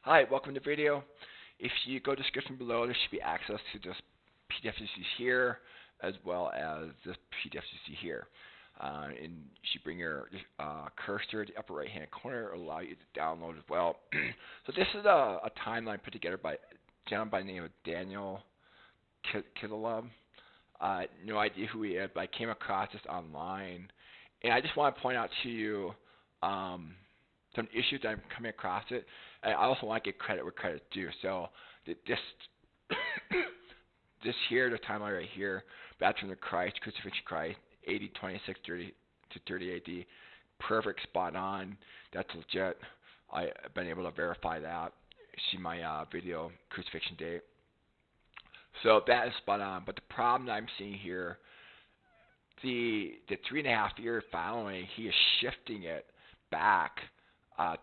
Hi, welcome to the video. If you go to the description below, there should be access to this PDF you see here, as well as this PDF you see here. And you should bring your cursor to the upper right hand corner, it'll allow you to download as well. So this is a timeline put together by a gentleman by the name of Danil Kizilov. No idea who he is, but I came across this online. And I just want to point out to you some issues that I'm coming across it. And I also want to give credit where credit's due. So this this here, the timeline right here, baptism of Christ, crucifixion of Christ, AD 26 30 to 30 AD, perfect, spot on. That's legit. I've been able to verify that. See my video, crucifixion date. So that is spot on. But the problem that I'm seeing here, the 3.5 years following, he is shifting it back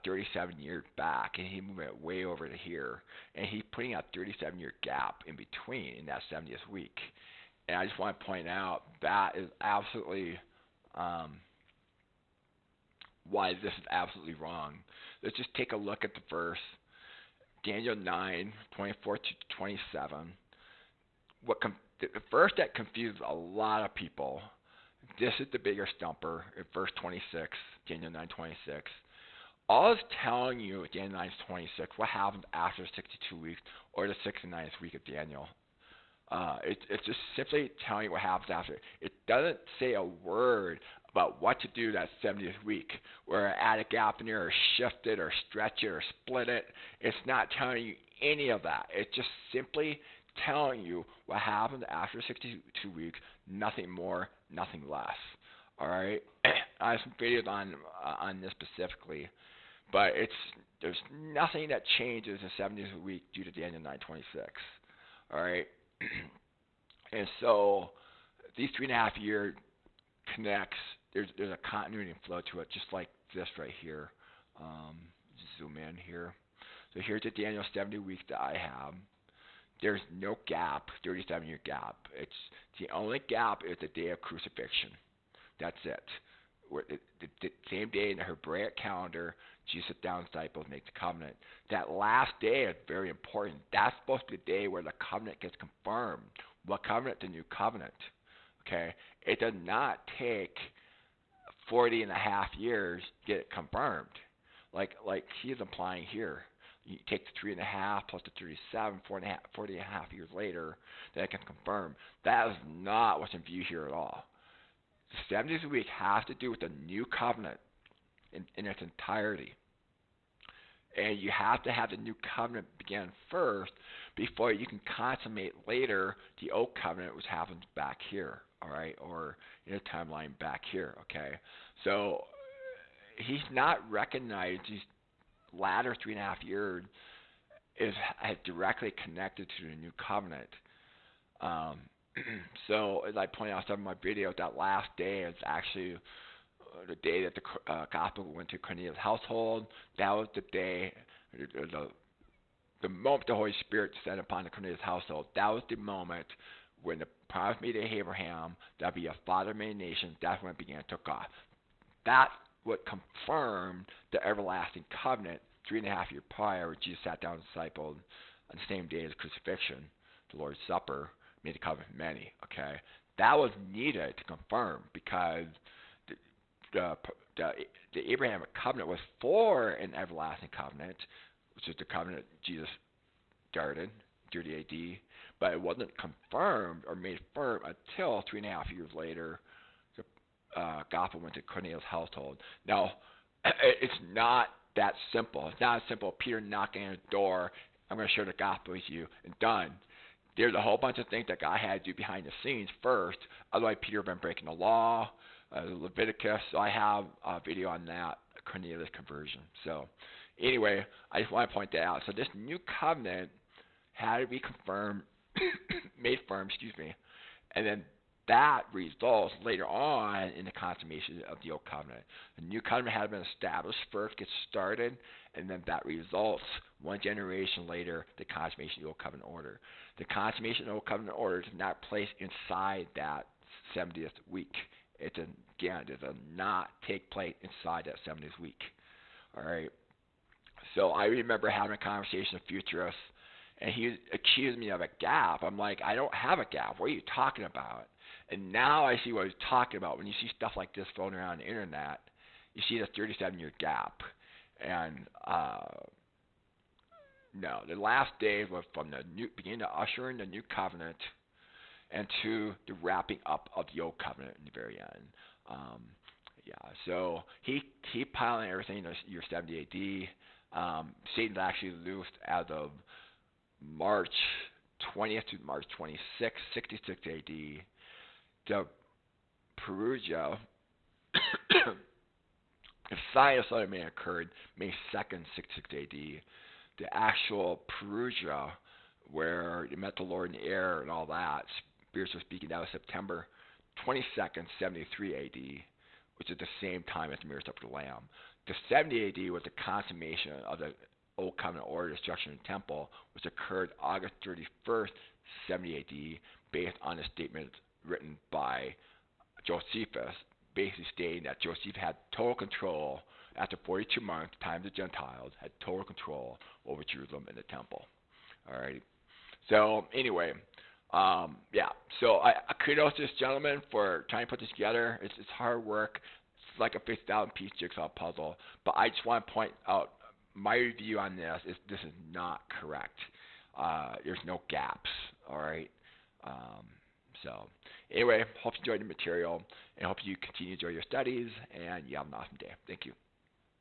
37 years back, and he's moving it way over to here, and he's putting a 37-year gap in between in that 70th week. And I just want to point out that is absolutely why this is absolutely wrong. Let's just take a look at the verse, Daniel 9:24 to 27. The verse that confuses a lot of people, this is the bigger stumper, in verse 26, Daniel 9:26. All it's telling you, Daniel 9:26, what happens after 62 weeks or the 69th week of Daniel. It's just simply telling you what happens after. It doesn't say a word about what to do that 70th week, where add a gap in there or shift it or stretch it or split it. It's not telling you any of that. It's just simply telling you what happens after 62 weeks, nothing more, nothing less. All right, I have some videos on this specifically, but there's nothing that changes in 70th week due to Daniel 9:26. All right, and so these 3.5 year connects. There's a continuity and flow to it, just like this right here. Zoom in here. So here's the Daniel 70 week that I have. There's no gap, 37-year gap. It's the only gap is the day of crucifixion. That's it. The same day in the Hebraic calendar, Jesus sat down disciples make the covenant. That last day is very important. That's supposed to be the day where the covenant gets confirmed. What covenant? The new covenant. Okay? It does not take 40.5 years to get it confirmed, like he's implying here. You take the 3.5 plus the 37, 40.5 years later, that it can confirm. That is not what's in view here at all. The 70th week has to do with the new covenant in its entirety. And you have to have the new covenant begin first before you can consummate later the old covenant, which happens back here, all right, or in a timeline back here, okay? So he's not recognized these latter 3.5 years is directly connected to the new covenant. So as I point out in some of my videos, that last day is actually the day that the gospel went to Cornelius' household. That was the day, the moment the Holy Spirit descended upon the Cornelius' household. That was the moment when the promise made to Abraham that be a father of many nations. That's when it began to take off. That what confirmed the everlasting covenant 3.5 years prior, where Jesus sat down with the disciples on the same day as the crucifixion, the Lord's Supper, made the covenant with many. Okay, that was needed to confirm because the Abrahamic covenant was for an everlasting covenant, which is the covenant Jesus started 30 AD, but it wasn't confirmed or made firm until 3.5 years later. Gospel went to Cornelius' household. Now, it's not that simple. It's not as simple. Peter knocking on the door, I'm going to share the gospel with you, and done. There's a whole bunch of things that God had to do behind the scenes first. Otherwise, Peter would have been breaking the law, Leviticus. So I have a video on that, Cornelius' conversion. So anyway, I just want to point that out. So this new covenant had to be confirmed, made firm, and then that results later on in the consummation of the old covenant. The new covenant had been established first, gets started, and then that results one generation later the consummation of the old covenant order. The consummation of the old covenant order is not placed inside that 70th week. It does not take place inside that 70th week. All right. So I remember having a conversation with futurists, and he accused me of a gap. I'm like, I don't have a gap. What are you talking about? And now I see what he's talking about. When you see stuff like this floating around the internet, you see the 37-year gap. And no, the last days was from the new beginning to usher in the new covenant and to the wrapping up of the old covenant in the very end. Um, yeah, so he piling everything in the year 70 A.D. Satan's actually loosed as of March 20th to March 26th, 66 A.D. The Perugia, the Sinai May occurred May 2nd, 66 A.D. The actual Perugia, where they met the Lord in the air and all that, spiritually speaking, that was September 22nd, 73 A.D., which is the same time as the marriage supper of the Lamb. The 70 A.D. was the consummation of the Old Covenant order destruction of the temple, which occurred August 31st, 70 A.D., based on a statement written by Josephus, basically stating that Josephus had total control after 42 months, time of the Gentiles, had total control over Jerusalem and the temple. All right. So anyway, yeah. So I kudos to this gentleman for trying to put this together. It's hard work. It's like a 50,000-piece jigsaw puzzle. But I just want to point out my review on this is not correct. There's no gaps. All right. So anyway, hope you enjoyed the material and hope you continue to enjoy your studies. And you have an awesome day. Thank you.